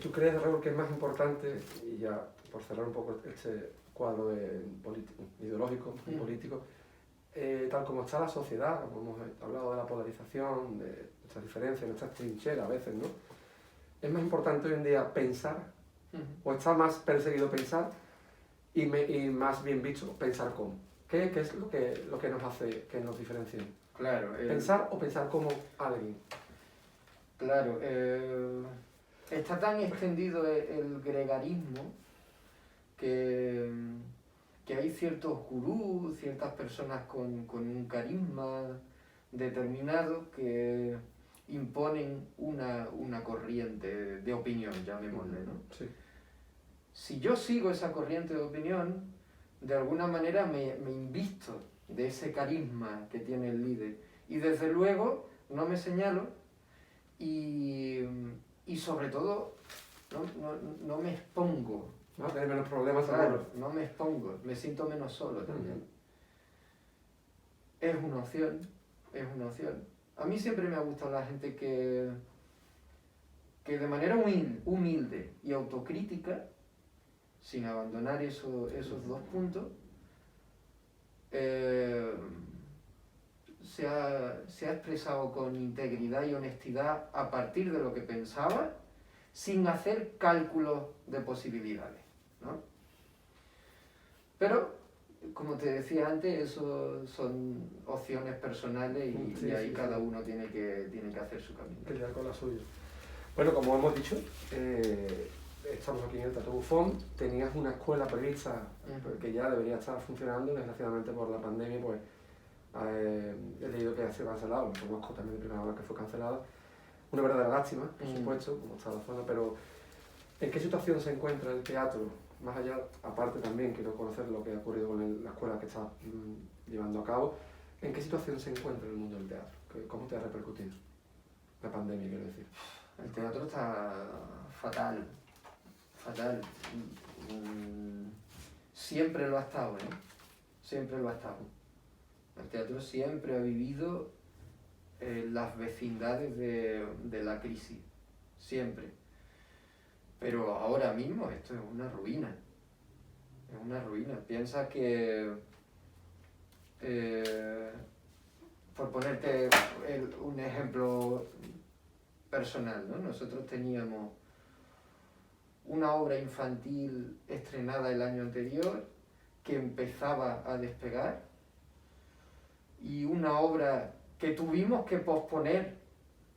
¿Tú crees, Raúl, que es más importante, y ya por cerrar un poco este cuadro ideológico y político, tal como está la sociedad, como hemos hablado de la polarización, de nuestras diferencias, nuestras trincheras a veces, ¿no? ¿Es más importante hoy en día pensar, o está más perseguido pensar, y más bien visto pensar cómo? ¿Qué es lo que nos hace que nos diferencien? Claro. ¿Pensar o pensar como alguien? Claro. Está tan extendido el gregarismo que hay ciertos gurús, ciertas personas con un carisma determinado que imponen una corriente de opinión, llamémosle, ¿no? Sí. Si yo sigo esa corriente de opinión, de alguna manera me invisto de ese carisma que tiene el líder. Y desde luego no me señalo y sobre todo no me expongo. ¿No? Tener menos problemas, claro, no me expongo, me siento menos solo también. Es una opción, es una opción. A mí siempre me ha gustado la gente que de manera humilde y autocrítica, sin abandonar esos dos puntos, se ha expresado con integridad y honestidad a partir de lo que pensaba, sin hacer cálculos de posibilidades, ¿no? Pero, como te decía antes, eso son opciones personales y ahí cada uno tiene que hacer su camino. Que con la suya. Bueno, como hemos dicho, estamos aquí en el Teatro Bufón. Tenías una escuela prevista que ya debería estar funcionando. Desgraciadamente por la pandemia, pues he leído que ha sido cancelado. Lo conozco también de primera hora que fue cancelada. Una verdadera lástima, por supuesto, como está la zona, pero ¿en qué situación se encuentra el teatro? Más allá, aparte también quiero conocer lo que ha ocurrido con la escuela que está llevando a cabo. ¿En qué situación se encuentra el mundo del teatro? ¿Cómo te ha repercutido la pandemia, quiero decir? El teatro está fatal, fatal. Siempre lo ha estado, ¿eh? Siempre lo ha estado. El teatro siempre ha vivido las vecindades de la crisis, siempre. Pero ahora mismo esto es una ruina. Es una ruina. Piensa que, por ponerte un ejemplo personal, ¿no? Nosotros teníamos una obra infantil estrenada el año anterior que empezaba a despegar y una obra que tuvimos que posponer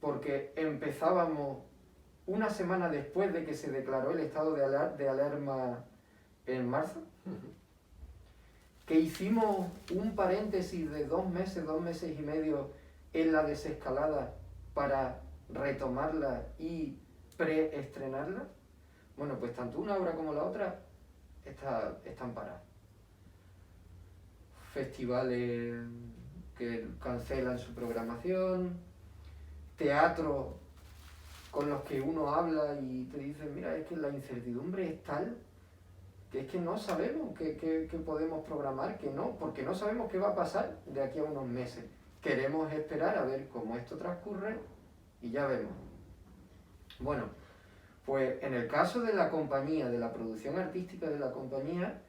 porque empezábamos una semana después de que se declaró el estado de alarma en marzo, que hicimos un paréntesis de 2 meses y medio en la desescalada para retomarla y preestrenarla. Bueno, pues tanto una obra como la otra están paradas. Festivales que cancelan su programación, teatro con los que uno habla y te dicen, mira, es que la incertidumbre es tal que es que no sabemos qué podemos programar, que no, porque no sabemos qué va a pasar de aquí a unos meses. Queremos esperar a ver cómo esto transcurre y ya vemos. Bueno, pues en el caso de la compañía, de la producción artística de la compañía,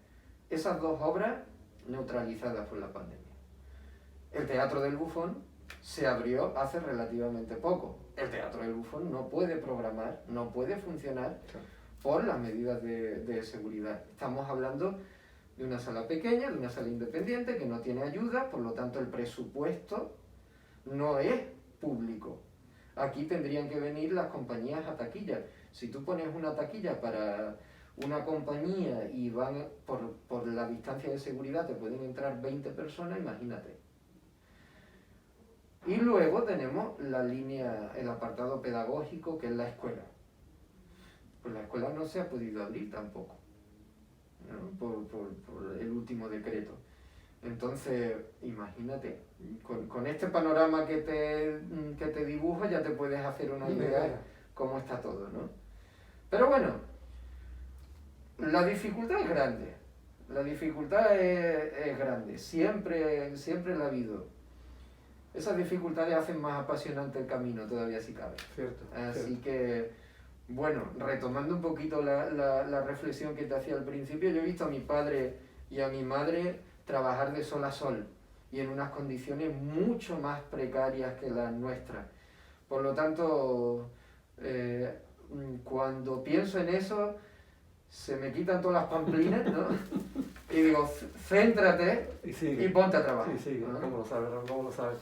esas 2 obras neutralizadas por la pandemia. El Teatro del Bufón se abrió hace relativamente poco. El Teatro del Bufón no puede programar, no puede funcionar por las medidas de seguridad. Estamos hablando de una sala pequeña, de una sala independiente que no tiene ayuda, por lo tanto el presupuesto no es público. Aquí tendrían que venir las compañías a taquilla. Si tú pones una taquilla para una compañía y van por la distancia de seguridad, te pueden entrar 20 personas, imagínate. Y luego tenemos la línea, el apartado pedagógico, que es la escuela. Pues la escuela no se ha podido abrir tampoco, ¿no? por el último decreto. Entonces, imagínate, con este panorama que te dibujo ya te puedes hacer una idea cómo está todo, ¿no? Pero bueno, la dificultad es grande. La dificultad es grande, siempre la ha habido. Esas dificultades hacen más apasionante el camino todavía si cabe. Cierto. Así que Bueno, retomando un poquito la reflexión que te hacía al principio, yo he visto a mi padre y a mi madre trabajar de sol a sol y en unas condiciones mucho más precarias que las nuestras. Por lo tanto, cuando pienso en eso, se me quitan todas las pamplinas, ¿no? Y digo, céntrate y ponte a trabajar. Sí, ¿no? ¿cómo lo sabes, Raúl? ¿Cómo lo sabes?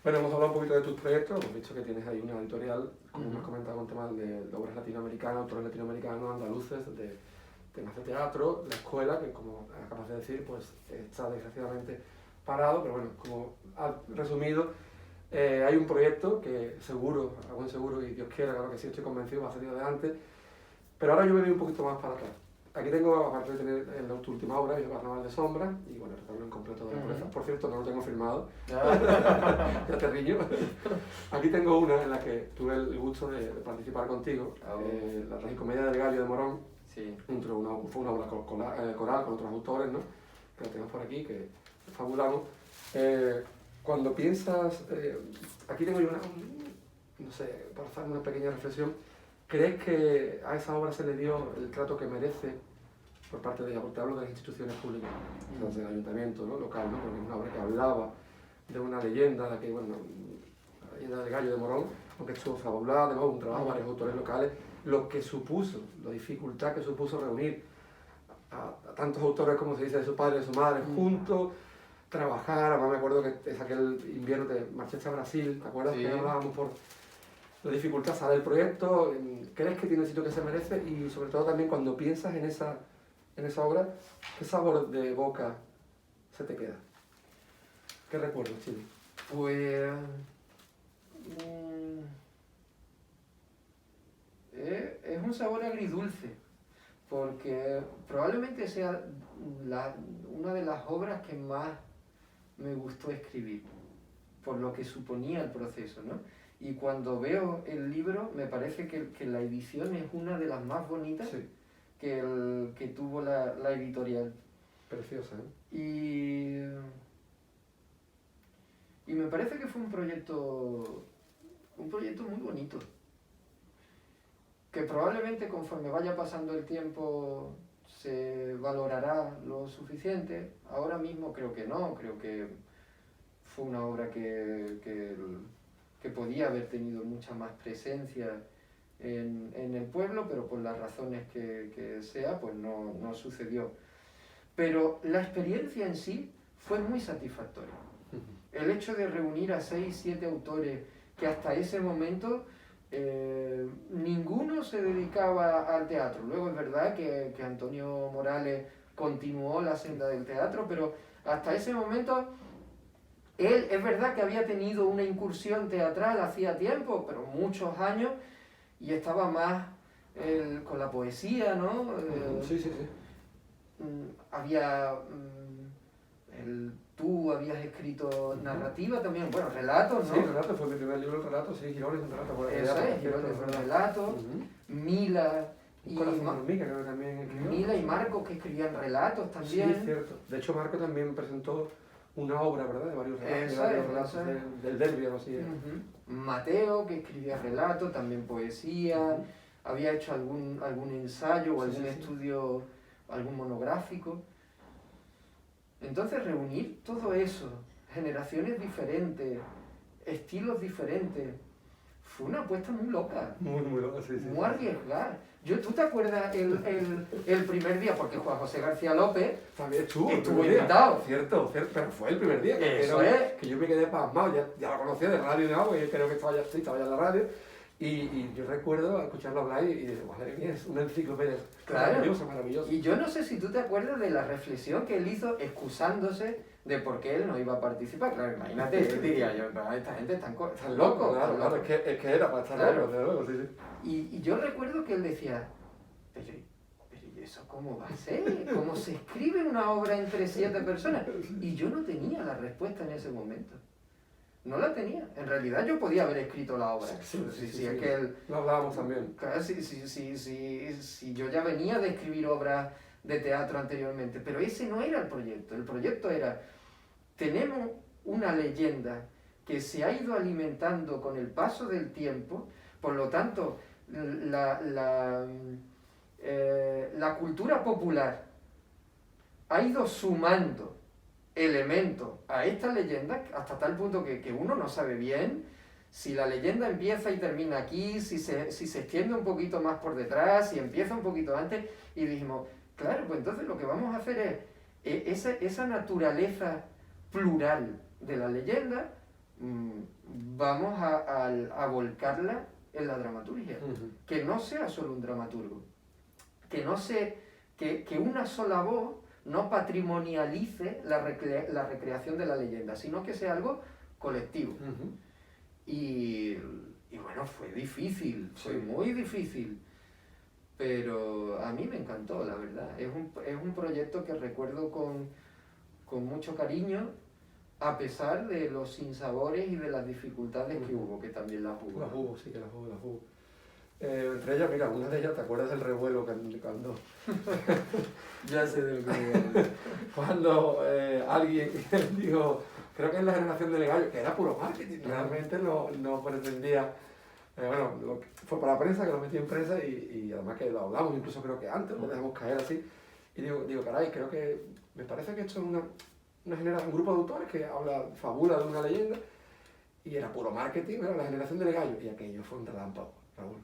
Bueno, hemos hablado un poquito de tus proyectos, hemos dicho que tienes ahí una editorial, como hemos comentado con temas de obras latinoamericanas, autores latinoamericanos, andaluces, de temas de teatro, la escuela, que como acabas de decir, pues está desgraciadamente parado, pero bueno, como has resumido, hay un proyecto que seguro, a buen seguro, y Dios quiera, claro que sí, estoy convencido, va a salir adelante, pero ahora yo me voy un poquito más para atrás. Aquí tengo, aparte de tener tu última obra, el Carnaval de Sombras, y bueno, el retablo incompleto de la pureza. Por cierto, no lo tengo firmado, ya te riño. Aquí tengo una en la que tuve el gusto de participar contigo, la Tragicomedia del Gallo de Morón. Sí. Fue una obra coral con otros autores, ¿no? Que la tenemos por aquí, que fabulamos. Cuando piensas, aquí tengo yo una, no sé, para hacer una pequeña reflexión. ¿Crees que a esa obra se le dio el trato que merece por parte de ella? Porque hablo de las instituciones públicas, o sea, del ayuntamiento, ¿no? Local, ¿no? Porque es una obra que hablaba de una leyenda, la leyenda del Gallo de Morón, aunque estuvo fabulada, además un trabajo de varios autores locales, lo que supuso, la dificultad que supuso reunir a tantos autores, como se dice, de su padre y de su madre, juntos, trabajar. Además me acuerdo que es aquel invierno de marchaste a Brasil, ¿te acuerdas? Sí. Que hablábamos por la dificultad, sale el proyecto. ¿Crees que tiene el sitio que se merece? Y sobre todo también cuando piensas en esa obra, ¿qué sabor de boca se te queda? ¿Qué recuerdos tienes? Pues es un sabor agridulce, porque probablemente sea una de las obras que más me gustó escribir, por lo que suponía el proceso, ¿no? Y cuando veo el libro, me parece que la edición es una de las más bonitas, sí, que tuvo la editorial. Preciosa, ¿eh? Y me parece que fue un proyecto muy bonito, que probablemente conforme vaya pasando el tiempo se valorará lo suficiente. Ahora mismo creo que no, creo que fue una obra que podía haber tenido mucha más presencia en el pueblo, pero por las razones que sea, pues no sucedió. Pero la experiencia en sí fue muy satisfactoria. El hecho de reunir a 6, 7 autores que hasta ese momento ninguno se dedicaba al teatro. Luego es verdad que Antonio Morales continuó la senda del teatro, pero hasta ese momento él es verdad que había tenido una incursión teatral hacía tiempo, pero muchos años, y estaba más con la poesía, ¿no? Sí. Tú habías escrito narrativa también, bueno, relatos, ¿no? Sí, relatos, fue mi primer libro, el relato, sí, Girones, un relato. Bueno, eso es, Girones, relatos, Mila y Mila y Marcos que escribían relatos también. Sí, es cierto. De hecho, Marco también presentó una obra, ¿verdad? De varios relatos, del Derby, algo así. Mateo, que escribía relatos, también poesía, había hecho algún ensayo o algún estudio, algún monográfico. Entonces reunir todo eso, generaciones diferentes, estilos diferentes, fue una apuesta muy loca. Muy loca, sí. Muy arriesgada. ¿Tú te acuerdas el primer día? Porque Juan José García López también estuvo invitado. Cierto, pero fue el primer día. Eso es. Que yo me quedé pasmado, ya lo conocía de radio y demás, porque creo que estaba ya en la radio. Y yo recuerdo escucharlo hablar y decir, madre mía, es una enciclopedia. Claro. Maravilloso. Y yo no sé si tú te acuerdas de la reflexión que él hizo excusándose de por qué él no iba a participar. Claro, imagínate, él diría yo, no, esta gente están locos. Claro, es que era para estar loco, desde luego, sí. Y yo recuerdo que él decía, pero ¿y eso cómo va a ser? ¿Cómo se escribe una obra entre 7 personas? Y yo no tenía la respuesta en ese momento. No la tenía. En realidad yo podía haber escrito la obra. Sí, es que él, lo hablábamos también. Claro, sí, yo ya venía de escribir obras de teatro anteriormente, pero ese no era el proyecto. El proyecto era, tenemos una leyenda que se ha ido alimentando con el paso del tiempo, por lo tanto, la cultura popular ha ido sumando elementos a esta leyenda hasta tal punto que uno no sabe bien si la leyenda empieza y termina aquí, si se extiende un poquito más por detrás, si empieza un poquito antes, y dijimos, claro, pues entonces lo que vamos a hacer es esa naturaleza plural de la leyenda, vamos a volcarla en la dramaturgia. Que no sea solo un dramaturgo, que una sola voz no patrimonialice la recreación de la leyenda, sino que sea algo colectivo. Y bueno, fue difícil, fue muy difícil, pero a mí me encantó, la verdad. Es un proyecto que recuerdo con mucho cariño, a pesar de los sinsabores y de las dificultades que hubo, que también las hubo. Las hubo, sí que las hubo. Entre ellas, mira, una de ellas, ¿te acuerdas del revuelo cuando Ya sé de lo que cuando alguien dijo, creo que es la generación del gallo, que era puro marketing, realmente no pretendía, bueno, fue para la prensa, que lo metí en prensa y además que lo hablamos, incluso creo que antes, lo dejamos caer así, y digo, caray, creo que, me parece que esto es una generación, un grupo de autores que fabula de una leyenda, y era puro marketing, era la generación del gallo, y aquello fue un relámpago, Raúl.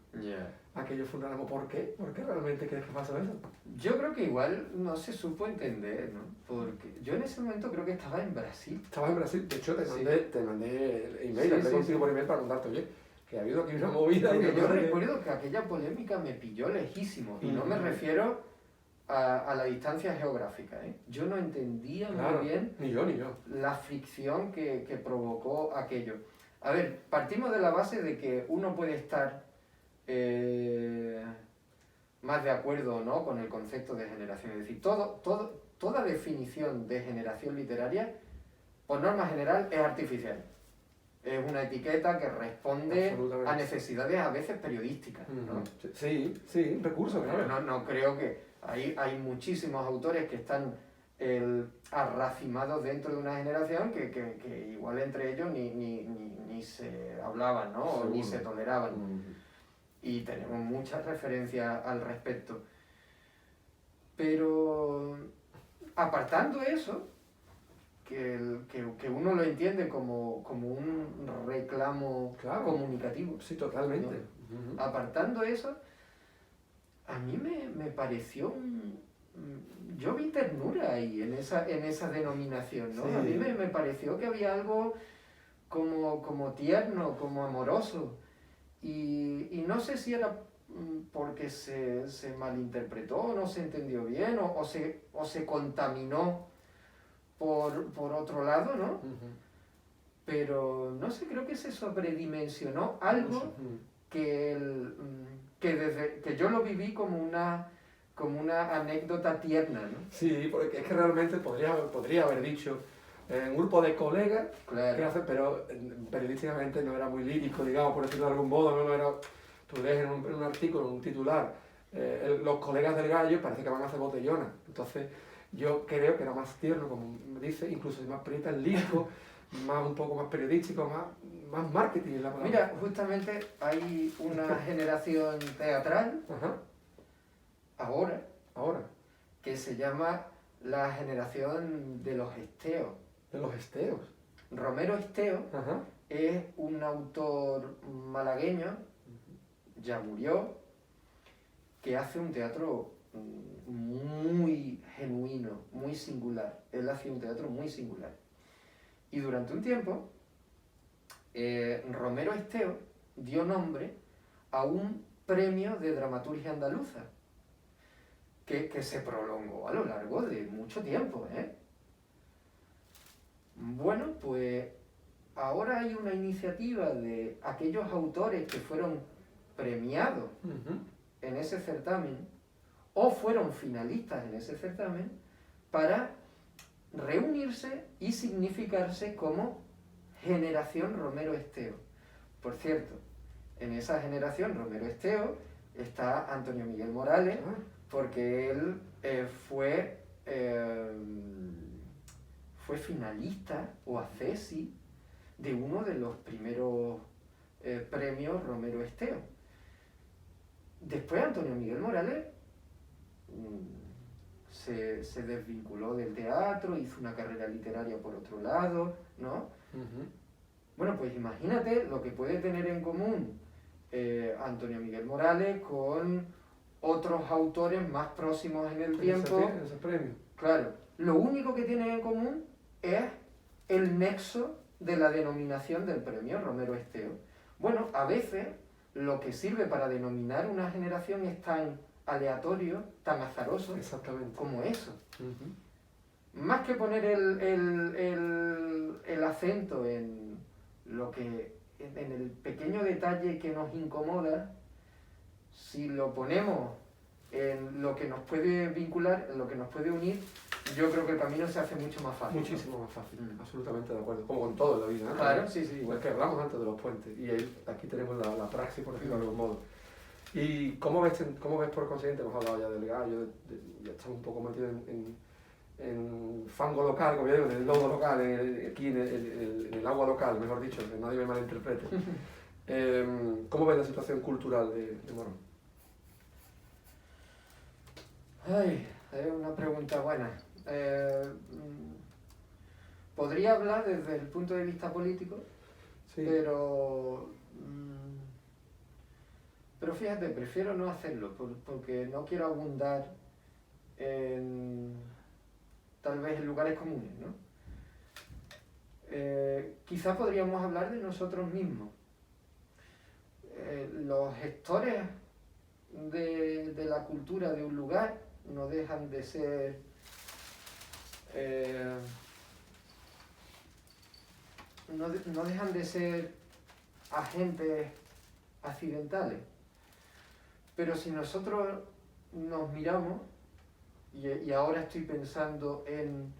Aquello fue un relámpago. ¿Por qué? ¿Por qué realmente crees que pasó eso? Yo creo que igual no se supo entender, ¿no? Porque yo en ese momento creo que estaba en Brasil. Estabas en Brasil, de hecho te mandé email, hablé contigo por email para contarte, oye, que ha habido aquí una movida. Porque yo recuerdo que aquella polémica me pilló lejísimo, y no me refiero a la distancia geográfica, ¿eh? Yo no entendía muy bien ni yo. La fricción que provocó aquello. A ver, partimos de la base de que uno puede estar más de acuerdo o no con el concepto de generación. Es decir, toda definición de generación literaria, por norma general, es artificial. Es una etiqueta que responde a necesidades a veces periodísticas, ¿no? Sí, un recurso, claro. No creo que... Hay muchísimos autores que están arracimados dentro de una generación que igual entre ellos ni se hablaban, ¿no? O ni se toleraban. Y tenemos muchas referencias al respecto. Pero apartando eso, que uno lo entiende como un reclamo comunicativo. Sí, totalmente. ¿No? Apartando eso, a mí me pareció yo vi ternura ahí en esa denominación, ¿no? Sí. A mí me pareció que había algo como tierno, como amoroso. Y no sé si era porque se malinterpretó, no se entendió bien, o se contaminó por otro lado, ¿no? Pero no sé, creo que se sobredimensionó algo que yo lo viví como una anécdota tierna, ¿no? Sí, porque es que realmente podría haber dicho un grupo de colegas, claro. pero periodísticamente no era muy lírico, digamos, por decirlo de algún modo, no era... Tú lees en un artículo, en un titular, los colegas del gallo parece que van a hacer botellona. Entonces, yo creo que era más tierno, como dice, incluso más periodista, lírico, un poco más periodístico, más marketing en la palabra. Mira, justamente hay una generación teatral, ahora, que se llama la generación de los esteos. ¿De los esteos? Romero Esteo es un autor malagueño, ya murió, que hace un teatro muy genuino, muy singular. Él hacía un teatro muy singular. Y durante un tiempo, Romero Esteo dio nombre a un premio de dramaturgia andaluza, que se prolongó a lo largo de mucho tiempo, ¿eh? Bueno, pues ahora hay una iniciativa de aquellos autores que fueron premiados en ese certamen o fueron finalistas en ese certamen para reunirse y significarse como Generación Romero Esteo. Por cierto, en esa generación Romero Esteo está Antonio Miguel Morales, porque él fue finalista o accesi de uno de los primeros premios Romero Esteo. Después Antonio Miguel Morales se desvinculó del teatro, hizo una carrera literaria por otro lado, ¿no? Bueno, pues imagínate lo que puede tener en común Antonio Miguel Morales con otros autores más próximos en el tiempo. Ese premio. Claro, lo único que tienen en común es el nexo de la denominación del premio Romero Esteo. Bueno, a veces lo que sirve para denominar una generación es tan aleatorio, tan azaroso, como eso. Más que poner el acento en el pequeño detalle que nos incomoda, si lo ponemos en lo que nos puede vincular, en lo que nos puede unir, yo creo que el camino se hace mucho más fácil. Muchísimo más fácil, absolutamente de acuerdo. Como con todo en la vida, ¿no? Claro, sí, sí. Igual que hablamos antes de los puentes, y aquí tenemos la praxis, por decirlo de algún modo. ¿Y cómo ves por consiguiente? Hemos hablado ya del gallo, ya estamos un poco metidos en fango local, como yo digo, en el lodo local, aquí en el agua local, mejor dicho, que nadie me malinterprete. ¿Cómo ves la situación cultural de Morón? Ay, es una pregunta buena. Podría hablar desde el punto de vista político, sí. Pero fíjate, prefiero no hacerlo, porque no quiero abundar tal vez en lugares comunes, ¿no? Quizás podríamos hablar de nosotros mismos. Los gestores de la cultura de un lugar no dejan de ser no dejan de ser agentes accidentales. Pero si nosotros nos miramos, y ahora estoy pensando en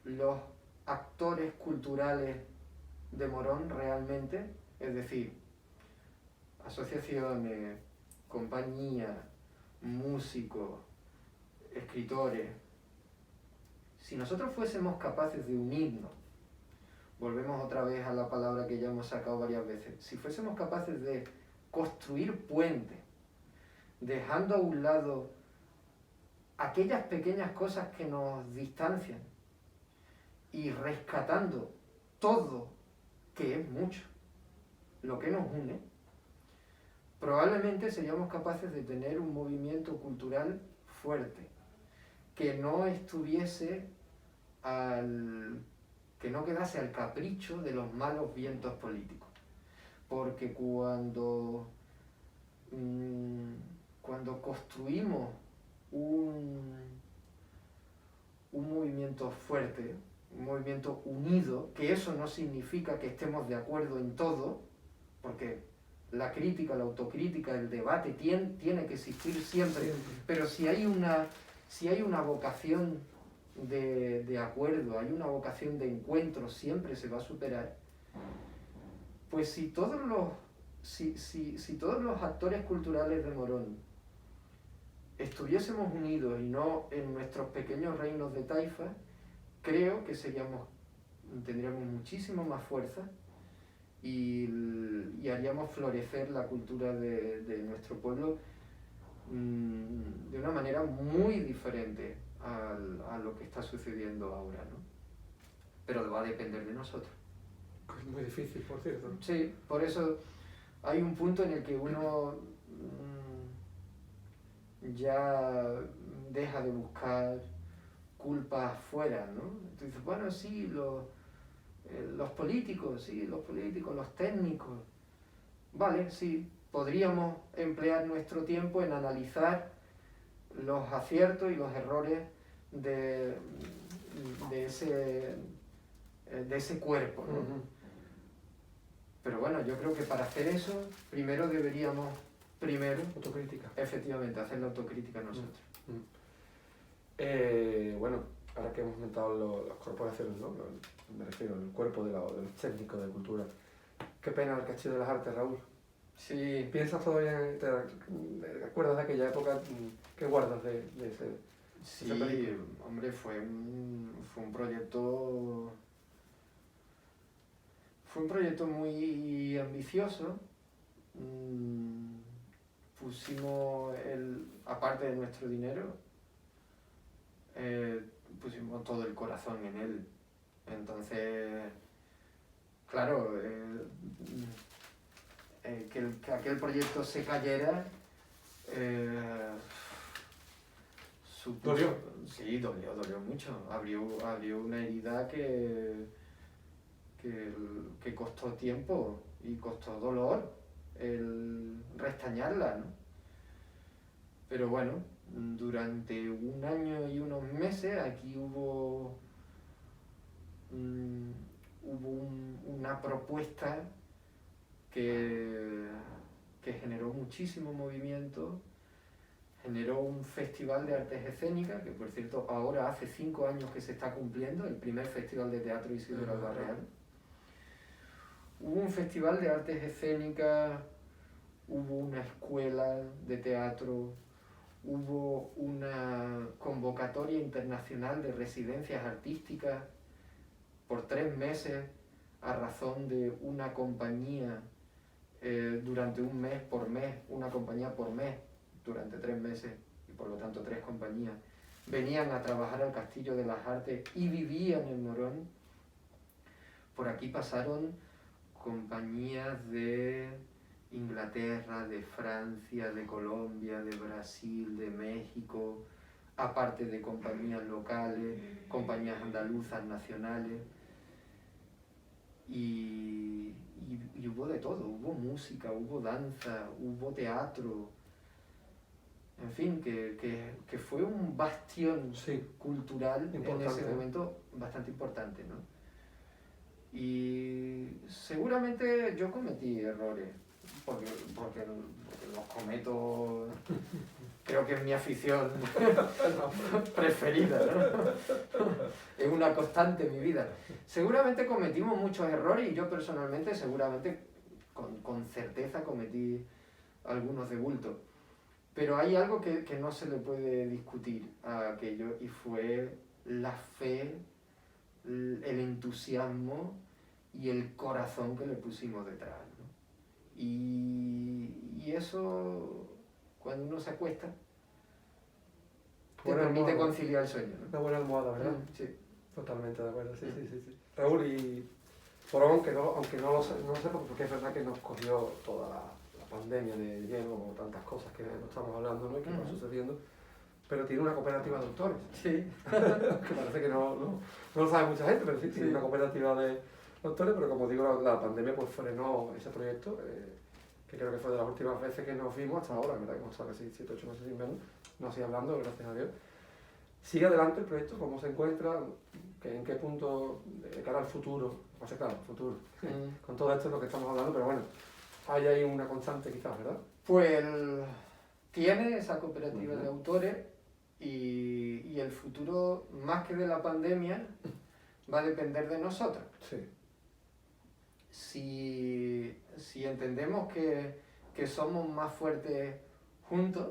los actores culturales de Morón realmente, es decir, asociaciones, compañías, músicos, escritores, si nosotros fuésemos capaces de unirnos, volvemos otra vez a la palabra que ya hemos sacado varias veces, si fuésemos capaces de construir puentes, dejando a un lado aquellas pequeñas cosas que nos distancian y rescatando todo, que es mucho, lo que nos une, probablemente seríamos capaces de tener un movimiento cultural fuerte, que no estuviese que no quedase al capricho de los malos vientos políticos. Porque cuando construimos un movimiento fuerte, un movimiento unido, que eso no significa que estemos de acuerdo en todo, porque la crítica, la autocrítica, el debate tiene que existir siempre, pero si hay una vocación de acuerdo, hay una vocación de encuentro, siempre se va a superar. Pues si todos los actores culturales de Morón estuviésemos unidos y no en nuestros pequeños reinos de taifa, creo que tendríamos muchísimo más fuerza y haríamos florecer la cultura de nuestro pueblo de una manera muy diferente a lo que está sucediendo ahora, ¿no? Pero va a depender de nosotros. Es muy difícil, por cierto. Sí, por eso hay un punto en el que uno ya deja de buscar culpas fuera, ¿no? Tú dices, bueno, sí, los políticos, los técnicos. Vale, sí, podríamos emplear nuestro tiempo en analizar los aciertos y los errores de ese cuerpo, ¿no? Pero bueno, yo creo que para hacer eso, primero deberíamos autocrítica. Efectivamente, hacer la autocrítica nosotros. Bueno, ahora que hemos comentado las corporaciones, ¿no? Me refiero al cuerpo de los técnicos de cultura. Qué pena el Castillo de las Artes, Raúl. Sí. ¿Piensas todavía, te acuerdas de aquella época? ¿Qué guardas de ese? Sí, hombre, fue un proyecto. Fue un proyecto muy ambicioso. pusimos, aparte de nuestro dinero, pusimos todo el corazón en él. Entonces, claro, que aquel proyecto se cayera, ¿Dolió? Sí, dolió mucho. Abrió una herida que costó tiempo y costó dolor el restañarla, ¿no? Pero bueno, durante un año y unos meses aquí hubo una propuesta que generó muchísimo movimiento, generó un festival de artes escénicas, que por cierto ahora hace 5 años que se está cumpliendo, el primer festival de teatro Isidoro Alba Real. Hubo un festival de artes escénicas, hubo una escuela de teatro, hubo una convocatoria internacional de residencias artísticas por 3 meses a razón de una compañía durante un mes por mes, una compañía por mes durante 3 meses y por lo tanto 3 compañías venían a trabajar al Castillo de las Artes y vivían en Morón. Por aquí pasaron compañías de Inglaterra, de Francia, de Colombia, de Brasil, de México, aparte de compañías locales, compañías andaluzas, nacionales, y hubo de todo, hubo música, hubo danza, hubo teatro, en fin, que fue un bastión cultural en ese momento bastante importante, ¿no? Y seguramente yo cometí errores, porque los cometo, creo que es mi afición preferida, ¿no? Es una constante en mi vida. Seguramente cometimos muchos errores y yo personalmente seguramente con certeza cometí algunos de bulto. Pero hay algo que no se le puede discutir a aquello y fue la fe, el entusiasmo y el corazón que le pusimos detrás, ¿no? Y eso, cuando uno se acuesta, te permite conciliar el sueño, ¿no? Una buena almohada, ¿verdad? Sí. Totalmente de acuerdo, sí. Raúl, y Morón, aunque no lo sé porque es verdad que nos cogió toda la pandemia de lleno, o tantas cosas que no estamos hablando, ¿no? Y que van sucediendo, pero tiene una cooperativa de autores. Sí. Que parece que no lo sabe mucha gente, pero sí, tiene una cooperativa de autores, pero como digo, la pandemia pues frenó ese proyecto, que creo que fue de las últimas veces que nos vimos hasta ahora, ¿verdad? Que hemos estado casi 7 o 8 meses sin vernos, no sigue hablando, gracias a Dios. ¿Sigue adelante el proyecto? ¿Cómo se encuentra? ¿En qué punto de cara al futuro? Va a ser claro, futuro. Con todo esto es lo que estamos hablando, pero bueno, hay ahí una constante quizás, ¿verdad? Pues tiene esa cooperativa de autores y el futuro, más que de la pandemia, va a depender de nosotros. Sí. Si entendemos que somos más fuertes juntos,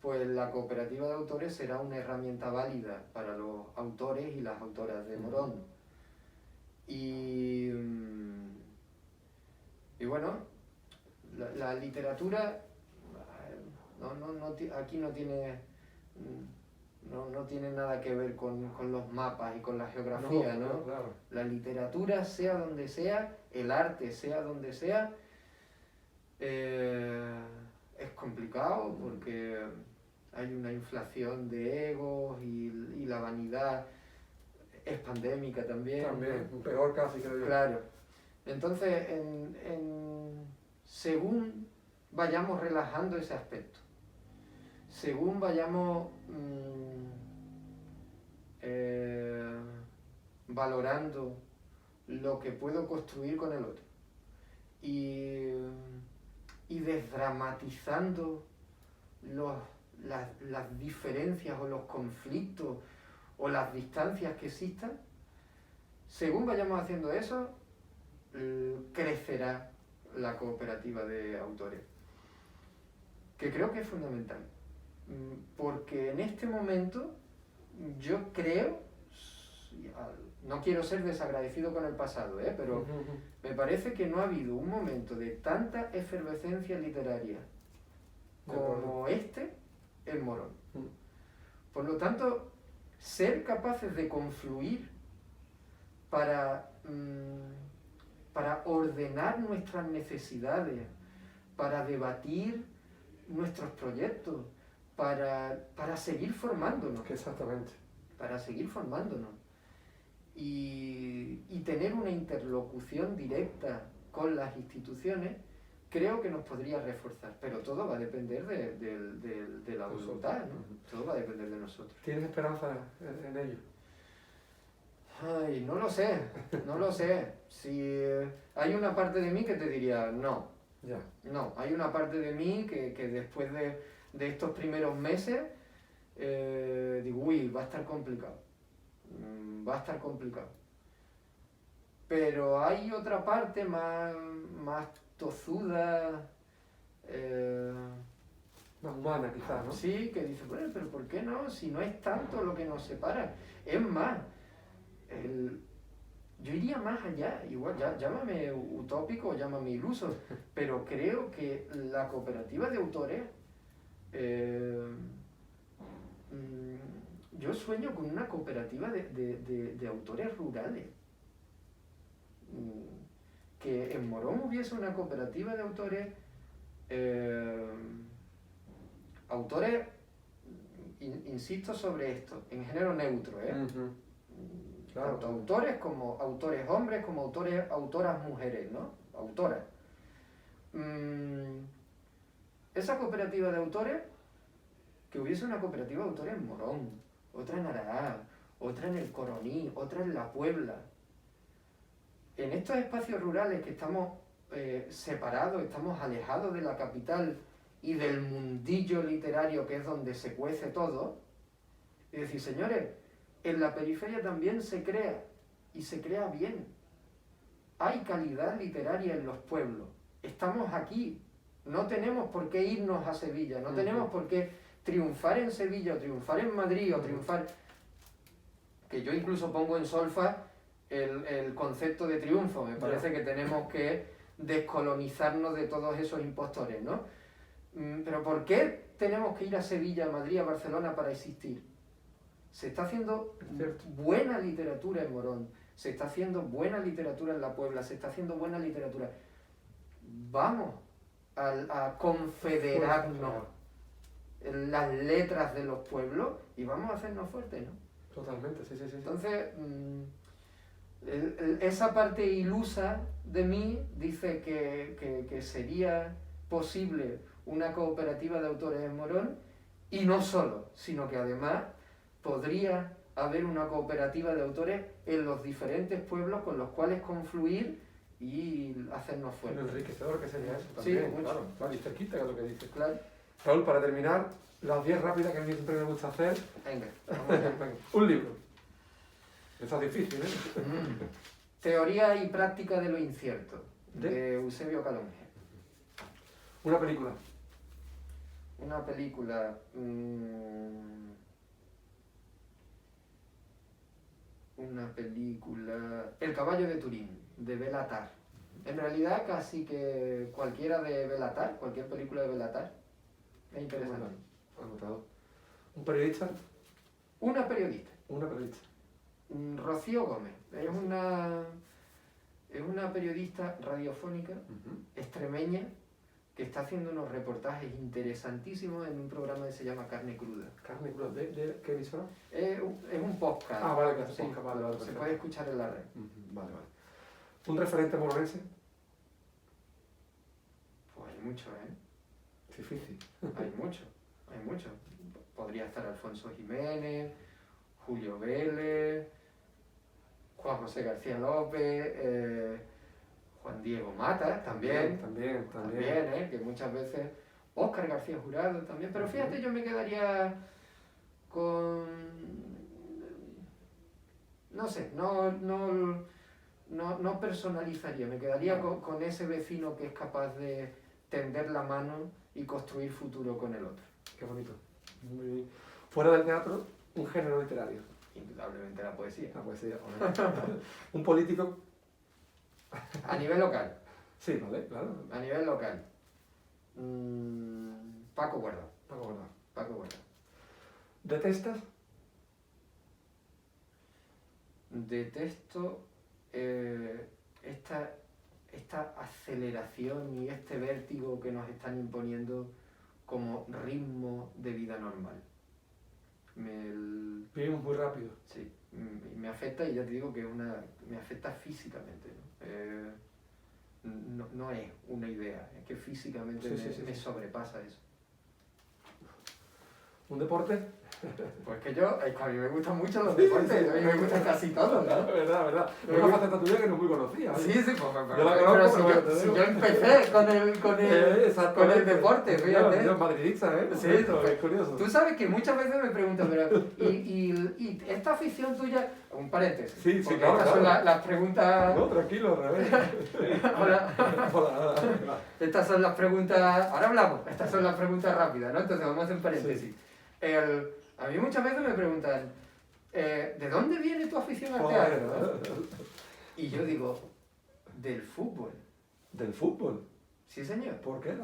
pues la cooperativa de autores será una herramienta válida para los autores y las autoras de Morón. Y bueno, la literatura aquí no tiene nada que ver con los mapas y con la geografía, ¿no? Claro. La literatura, sea donde sea, el arte, sea donde sea, es complicado porque hay una inflación de egos y la vanidad es pandémica también. También, peor casi, creo yo. Claro. Entonces, según vayamos relajando ese aspecto, según vayamos valorando lo que puedo construir con el otro y desdramatizando las diferencias o los conflictos o las distancias que existan, según vayamos haciendo eso, crecerá la cooperativa de autores, que creo que es fundamental, porque en este momento yo creo, no quiero ser desagradecido con el pasado, pero me parece que no ha habido un momento de tanta efervescencia literaria como este en Morón. Mm. Por lo tanto, ser capaces de confluir para ordenar nuestras necesidades, para debatir nuestros proyectos, para seguir formándonos. Exactamente. Para seguir formándonos. Y tener una interlocución directa con las instituciones, creo que nos podría reforzar. Pero todo va a depender de la voluntad, ¿no? Todo va a depender de nosotros. ¿Tienes esperanza en ello? Ay, no lo sé, no lo sé. Si hay una parte de mí que te diría, no. Ya. No, hay una parte de mí que después de estos primeros meses, digo, uy, va a estar complicado. Va a estar complicado. Pero hay otra parte más tozuda, Más humana quizás, ¿no? sí, que dice, bueno, pero ¿por qué no? Si no es tanto lo que nos separa. Es más, yo iría más allá, igual, llámame utópico, llámame iluso, pero creo que la cooperativa de autores, yo sueño con una cooperativa de autores rurales. Que en Morón hubiese una cooperativa de autores, insisto sobre esto, en género neutro, Uh-huh. Claro. Tanto autores como autores hombres, como autoras mujeres, ¿no? Autoras. Esa cooperativa de autores, que hubiese una cooperativa de autores en Morón, otra en Araá, otra en el Coroní, otra en La Puebla. En estos espacios rurales que estamos separados, estamos alejados de la capital y del mundillo literario que es donde se cuece todo, es decir, señores, en la periferia también se crea, y se crea bien. Hay calidad literaria en los pueblos. Estamos aquí. No tenemos por qué irnos a Sevilla, no tenemos por qué triunfar en Sevilla, o triunfar en Madrid, o triunfar... Que yo incluso pongo en solfa el concepto de triunfo. Me parece que tenemos que descolonizarnos de todos esos impostores, ¿no? Pero ¿por qué tenemos que ir a Sevilla, a Madrid, a Barcelona para existir? Se está haciendo buena literatura en Morón, se está haciendo buena literatura en La Puebla, se está haciendo buena literatura. Vamos a confederarnos en las letras de los pueblos y vamos a hacernos fuertes, ¿no? Totalmente, sí. Entonces, esa parte ilusa de mí dice que sería posible una cooperativa de autores en Morón, y no solo, sino que además podría haber una cooperativa de autores en los diferentes pueblos con los cuales confluir y hacernos fuertes. Un enriquecedor que sería eso también, Sí, mucho. claro, y cerquita de lo que dices. Claro. Raúl, para terminar, las 10 rápidas que a mí siempre me gusta hacer. Venga, vamos allá. Venga, un libro. Eso es difícil, ¿eh? Teoría y práctica de lo incierto, ¿De? de Eusebio Calonge. Una película. Una película... una película... El caballo de Turín, de Béla Tarr. En realidad casi que cualquiera de Béla Tarr, cualquier película de Béla Tarr, es interesante. Bueno, anotado. ¿Un periodista? Una periodista, Una periodista. Rocío Gómez, es una periodista radiofónica extremeña que está haciendo unos reportajes interesantísimos en un programa que se llama Carne Cruda. ¿Carne cruda? ¿De qué emisora? Es un podcast. Ah, vale, que hace sí, podcast, vale, se perfecto. puede escuchar en la red. Vale. ¿Un referente moronense? Pues hay mucho, ¿eh? Difícil. Hay mucho. Podría estar Alfonso Jiménez, Julio Vélez, Juan José García López, Juan Diego Mata también, que muchas veces, Óscar García Jurado también, pero fíjate, yo me quedaría con, no sé, no personalizaría, me quedaría con ese vecino que es capaz de tender la mano y construir futuro con el otro. Qué bonito. Muy bien. Fuera del teatro, un género literario. Indudablemente la poesía. La poesía. Un político. A nivel local. Sí, vale, claro. A nivel local. Paco Guardado. Paco Guardado. Paco Guardado. ¿Detestas? Detesto esta aceleración y este vértigo que nos están imponiendo como ritmo de vida normal. Vivimos muy rápido. Sí, me afecta y ya te digo que me afecta físicamente, ¿no? No es una idea, es que físicamente me sobrepasa eso. ¿Un deporte? Pues que a mí me gustan mucho los deportes, a mí me gustan casi todos, ¿no? Verdad. Es una faceta tuya que no muy conocía. Sí, yo la conozco, pero si yo empecé con el deporte, fíjate. Yo madridista, ¿eh? Sí, es curioso. Tú sabes que muchas veces me preguntan, pero ¿y esta afición tuya? Un paréntesis. Sí, porque claro. Estas son las preguntas... No, tranquilo, Revés. Hola. Estas son las preguntas... Ahora hablamos. Estas son las preguntas rápidas, ¿no? Entonces vamos a hacer un paréntesis. Sí. A mí muchas veces me preguntan, ¿de dónde viene tu afición al teatro? Y yo digo, del fútbol. ¿Del fútbol? Sí, señor. ¿Por qué?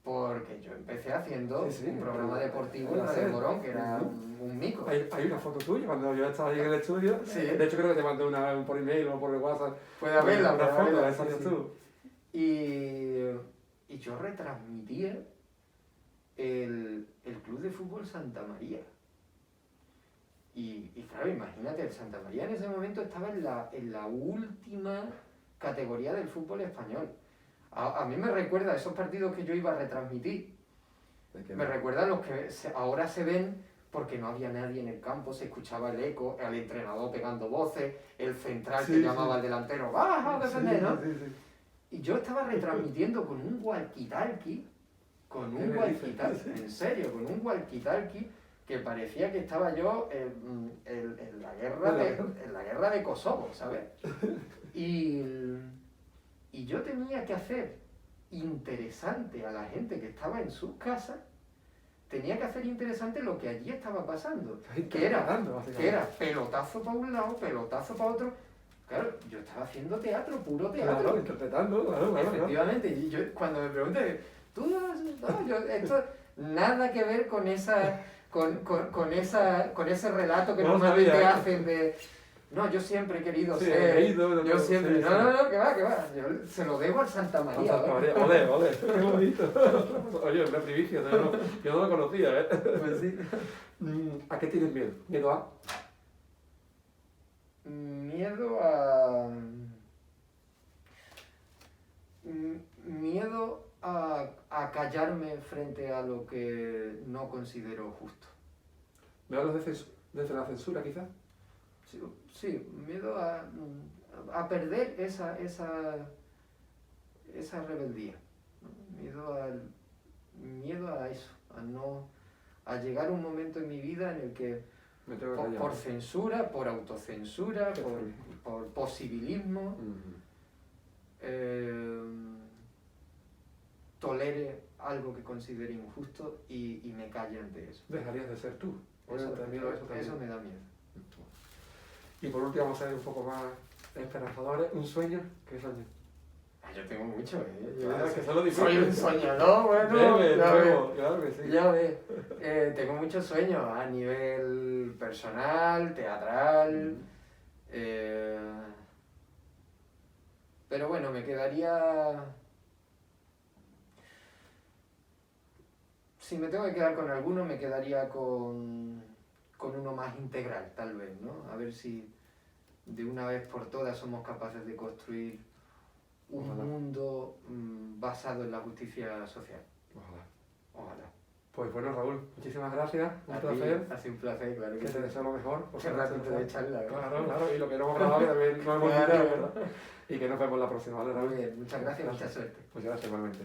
Porque yo empecé haciendo un programa deportivo en la Morón, que era un mico. Hay una foto tuya cuando yo estaba ahí en el estudio. Sí. De hecho, creo que te mandé una por email o por el WhatsApp. Puede haberla, una foto, haberla, esa sí. tú. Y yo retransmitía el Club de Fútbol Santa María. Y claro, imagínate, el Santa María en ese momento estaba en la última categoría del fútbol español. A mí me recuerda esos partidos que yo iba a retransmitir. Me recuerda a los que ahora se ven porque no había nadie en el campo, se escuchaba el eco, el entrenador pegando voces, el central que llamaba al delantero, ¡baja a defender!, ¿no? Y yo estaba retransmitiendo con un walkie-talkie, en serio, con un walkie-talkie, que parecía que estaba yo en la guerra de Kosovo, ¿sabes? Y yo tenía que hacer interesante a la gente que estaba en sus casas, tenía que hacer interesante lo que allí estaba pasando, que era pelotazo para un lado, pelotazo para otro. Claro, yo estaba haciendo teatro, puro teatro. Claro, interpretando, claro. Efectivamente, y yo cuando me pregunté, esto nada que ver con ese relato que normalmente hacen de... No, yo siempre he querido ser... yo siempre... No, que va. Yo se lo debo al Santa María. Olé, qué bonito. Oye, una primicia, yo no lo conocía, ¿eh? Pues sí. ¿A qué tienes miedo? ¿Miedo a...? Miedo a callarme frente a lo que no considero justo. ¿Me hablas desde la censura, quizás? Sí, miedo a perder esa rebeldía, ¿no? Miedo a eso, a llegar a un momento en mi vida en el que por censura, por autocensura, por posibilismo, tolere algo que considere injusto y me calle ante eso. Dejarías de ser tú. Eso me da miedo. Y por último, vamos a ser un poco más esperanzadores. ¿Un sueño? ¿Qué sueño? Yo tengo mucho, Claro, que eso lo soy un soñador, bueno. Claro que sí. Ya ves. Tengo muchos sueños a nivel personal, teatral. Pero bueno, me quedaría... Si me tengo que quedar con alguno, me quedaría con uno más integral, tal vez, ¿no? A ver si de una vez por todas somos capaces de construir un mundo basado en la justicia social. Ojalá. Pues bueno, Raúl, muchísimas gracias. Un placer. Ha sido un placer, claro. Que te deseo lo mejor. Qué ratito de charla. Claro. Y lo que no hemos grabado también no hemos dicho, ¿verdad? Y que nos vemos la próxima, ¿vale, Raúl? Muy bien, muchas gracias y mucha suerte. Pues gracias igualmente.